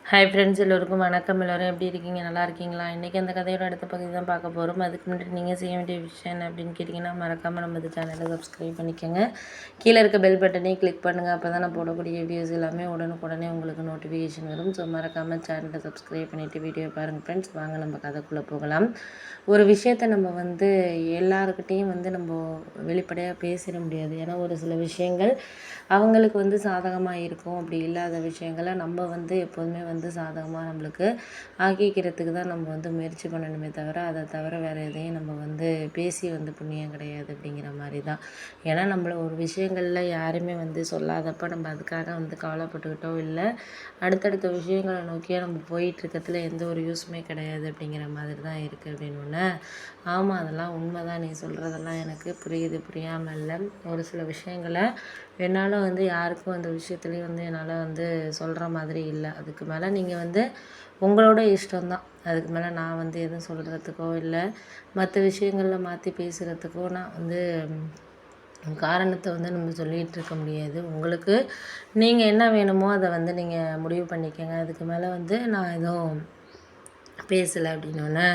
Hi friends, எல்லோருக்கும் வணக்கம். எல்லோரும் எப்படி இருக்கீங்க? நல்லா இருக்கீங்களா? இன்றைக்கி அந்த கதையோட அடுத்த பகுதி தான் பார்க்க போகிறோம். அதுக்கு முன்னாடி நீங்கள் செய்ய வேண்டிய விஷயம் என்ன அப்படின்னு கேட்டிங்கன்னா, மறக்காமல் நம்ம இந்த சேனலை சப்ஸ்கிரைப் பண்ணிக்கோங்க. கீழே இருக்க பெல் பட்டனையும் கிளிக் பண்ணுங்கள். அப்போ தான் நான் போடக்கூடிய வீடியோஸ் எல்லாமே உடனுக்குடனே உங்களுக்கு நோட்டிஃபிகேஷன் வரும். ஸோ மறக்காமல் சேனலை சப்ஸ்கிரைப் பண்ணிவிட்டு வீடியோ பாருங்கள் ஃப்ரெண்ட்ஸ். வாங்க நம்ம கதைக்குள்ளே போகலாம். ஒரு விஷயத்தை நம்ம எல்லாருக்கிட்டேயும் நம்ம வெளிப்படையாக பேசிட முடியாது. ஏன்னா ஒரு சில விஷயங்கள் அவங்களுக்கு சாதகமாக இருக்கும். அப்படி இல்லாத விஷயங்களை நம்ம எப்போதுமே சாதகமாக நம்மளுக்கு ஆக்கிக்கிறதுக்கு தான் நம்ம முயற்சி பண்ணணுமே தவிர, அதை தவிர வேறு எதையும் நம்ம பேசி புண்ணியம் கிடையாது அப்படிங்கிற மாதிரி தான். ஏன்னா நம்மளை ஒரு விஷயங்களில் யாருமே சொல்லாதப்போ நம்ம அதுக்காக கவலைப்பட்டுக்கிட்டோ இல்லை அடுத்தடுத்த விஷயங்களை நோக்கியே நம்ம போயிட்டுருக்கிறதுல எந்த ஒரு யூஸுமே கிடையாது அப்படிங்கிற மாதிரி தான் இருக்குது அப்படின்னு. ஆமாம், அதெல்லாம் உண்மை தான். நீ சொல்கிறதெல்லாம் எனக்கு புரியுது, புரியாமல் இல்லை. ஒரு சில விஷயங்களை என்னால் யாருக்கும் அந்த விஷயத்துலேயும் என்னால் சொல்கிற மாதிரி இல்லை. அதுக்கு மேலே நீங்கள் உங்களோட இஷ்டம்தான். அதுக்கு மேலே நான் எதுவும் சொல்கிறதுக்கோ இல்லை மற்ற விஷயங்களில் மாற்றி பேசுகிறதுக்கோ நான் காரணத்தை நம்ம சொல்லிகிட்டு இருக்க முடியாது. உங்களுக்கு நீங்கள் என்ன வேணுமோ அதை நீங்கள் முடிவு பண்ணிக்கோங்க. அதுக்கு மேலே நான் எதுவும் பேசலை அப்படின்னோடனே,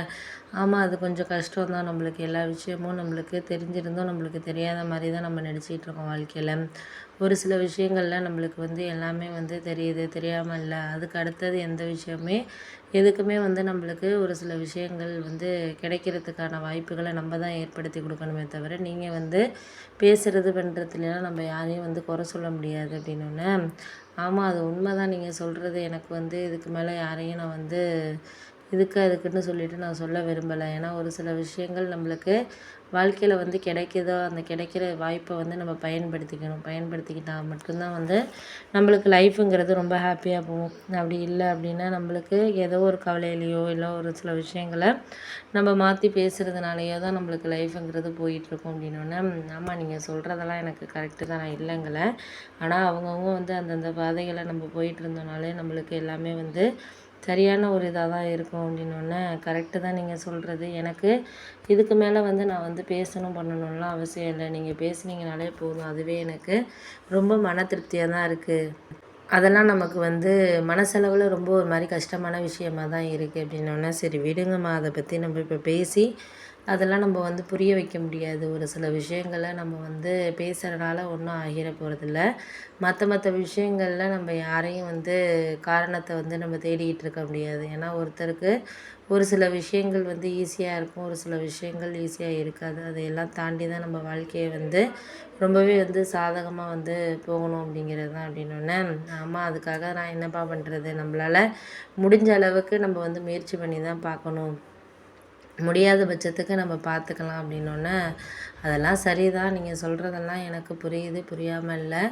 ஆமாம், அது கொஞ்சம் கஷ்டம் தான். நம்மளுக்கு எல்லா விஷயமும் நம்மளுக்கு தெரிஞ்சிருந்தும் நம்மளுக்கு தெரியாத மாதிரி தான் நம்ம நடிச்சிட்ருக்கோம் வாழ்க்கையில். ஒரு சில விஷயங்களில் நம்மளுக்கு எல்லாமே தெரியுது, தெரியாமல் இல்லை. அதுக்கு அடுத்தது எந்த விஷயமே எதுக்குமே நம்மளுக்கு ஒரு சில விஷயங்கள் கிடைக்கிறதுக்கான வாய்ப்புகளை நம்ம தான் ஏற்படுத்தி கொடுக்கணுமே தவிர, நீங்கள் பேசுகிறது பண்ணுறதுலாம் நம்ம யாரையும் குறை சொல்ல முடியாது அப்படின்னோடனே, ஆமாம், அது உண்மை தான் நீங்கள் சொல்கிறது. எனக்கு இதுக்கு மேலே யாரையும் நான் அதுக்குன்னு சொல்லிவிட்டு நான் சொல்ல விரும்பலை. ஏன்னா ஒரு சில விஷயங்கள் நம்மளுக்கு வாழ்க்கையில் கிடைக்குதோ அந்த கிடைக்கிற வாய்ப்பை நம்ம பயன்படுத்திக்கணும். பயன்படுத்திக்கிட்டால் மட்டும்தான் நம்மளுக்கு லைஃபுங்கிறது ரொம்ப ஹாப்பியாக போகும். அப்படி இல்லை அப்படின்னா நம்மளுக்கு ஏதோ ஒரு கவலையிலையோ இல்லை ஒரு சில விஷயங்களை நம்ம மாற்றி பேசுகிறதுனாலையோ தான் நம்மளுக்கு லைஃபுங்கிறது போயிட்டுருக்கும் அப்படின்னோடனே, ஆமாம், நீங்கள் சொல்கிறதெல்லாம் எனக்கு கரெக்டு தான், நான் இல்லைங்களே. ஆனால் அவங்கவுங்க அந்தந்த பாதைகளை நம்ம போயிட்டு இருந்தோம்னாலே நம்மளுக்கு எல்லாமே சரியான ஒரு இதாக தான் இருக்கும் அப்படின்னோடனே, கரெக்டு தான் நீங்கள் சொல்கிறது. எனக்கு இதுக்கு மேலே நான் பேசணும் பண்ணணும்லாம் அவசியம் இல்லை. நீங்கள் பேசுனீங்கனாலே போதும். அதுவே எனக்கு ரொம்ப மன திருப்தியாக தான் இருக்குது. அதெல்லாம் நமக்கு மனசளவில் ரொம்ப ஒரு மாதிரி கஷ்டமான விஷயமாக தான் இருக்குது அப்படின்னோடனே, சரி விடுங்கம்மா, அதை பற்றி நம்ம இப்போ பேசி அதெல்லாம் நம்ம புரிய வைக்க முடியாது. ஒரு சில விஷயங்களை நம்ம பேசுகிறனால ஒன்றும் ஆகிட போகிறதில்ல. மற்ற விஷயங்களில் நம்ம யாரையும் காரணத்தை நம்ம தேடிக்கிட்டு இருக்க முடியாது. ஏன்னா ஒருத்தருக்கு ஒரு சில விஷயங்கள் ஈஸியாக இருக்கும், ஒரு சில விஷயங்கள் ஈஸியாக இருக்காது. அதையெல்லாம் தாண்டி தான் நம்ம வாழ்க்கையை ரொம்பவே சாதகமாக போகணும் அப்படிங்கிறது தான் அப்படின்னோடனே, ஆமாம், அதுக்காக நான் என்னப்பா பண்ணுறது, நம்மளால் முடிஞ்ச அளவுக்கு நம்ம முயற்சி பண்ணி தான் பார்க்கணும். முடியாத பட்சத்துக்கு நம்ம பார்த்துக்கலாம் அப்படின்னோடனே, அதெல்லாம் சரிதான். நீங்கள் சொல்கிறதெல்லாம் எனக்கு புரியுது, புரியாமல் இல்லை.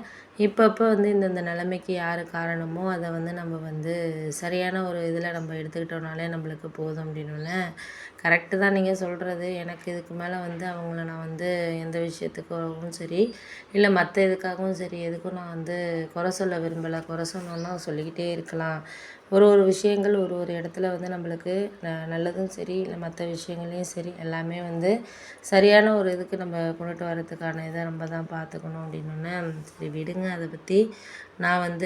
இப்பப்போ இந்தந்த நிலைமைக்கு யார் காரணமோ அதை நம்ம சரியான ஒரு இதில் நம்ம எடுத்துக்கிட்டோம்னாலே நம்மளுக்கு போதும் அப்படின்னோடனே, கரெக்டு தான் நீங்கள் சொல்கிறது. எனக்கு இதுக்கு மேலே அவங்கள நான் எந்த விஷயத்துக்காகவும் சரி இல்லை மற்ற எதுக்காகவும் சரி எதுக்கும் நான் குறை சொல்ல விரும்பலை. குறை சொன்னோன்னா சொல்லிக்கிட்டே இருக்கலாம். ஒரு விஷயங்கள் ஒரு இடத்துல நம்மளுக்கு நல்லதும் சரி இல்லை மற்ற விஷயங்களையும் சரி எல்லாமே சரியான ஒரு இதுக்கு நம்ம கொண்டுட்டு வரதுக்கான இதை நம்ம தான் பார்த்துக்கணும் அப்படின்னோடனே, சரி விடுங்க, அதை பற்றி நான்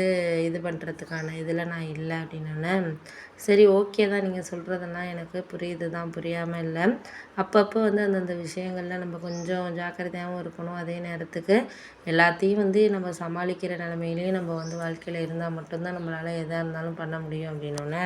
இது பண்ணுறதுக்கான இதில் நான் இல்லை அப்படின்னோடனே, சரி ஓகே தான், நீங்கள் சொல்கிறதெல்லாம் எனக்கு புரியுது தான், புரியாமல் இல்லை. அப்பப்போ அந்தந்த விஷயங்களில் நம்ம கொஞ்சம் ஜாக்கிரதையாகவும் இருக்கணும். அதே நேரத்துக்கு எல்லாத்தையும் நம்ம சமாளிக்கிற நிலமையிலையும் நம்ம வாழ்க்கையில் இருந்தால் மட்டும்தான் நம்மளால் எதாக இருந்தாலும் பண்ண முடியும் அப்படின்னோடனே,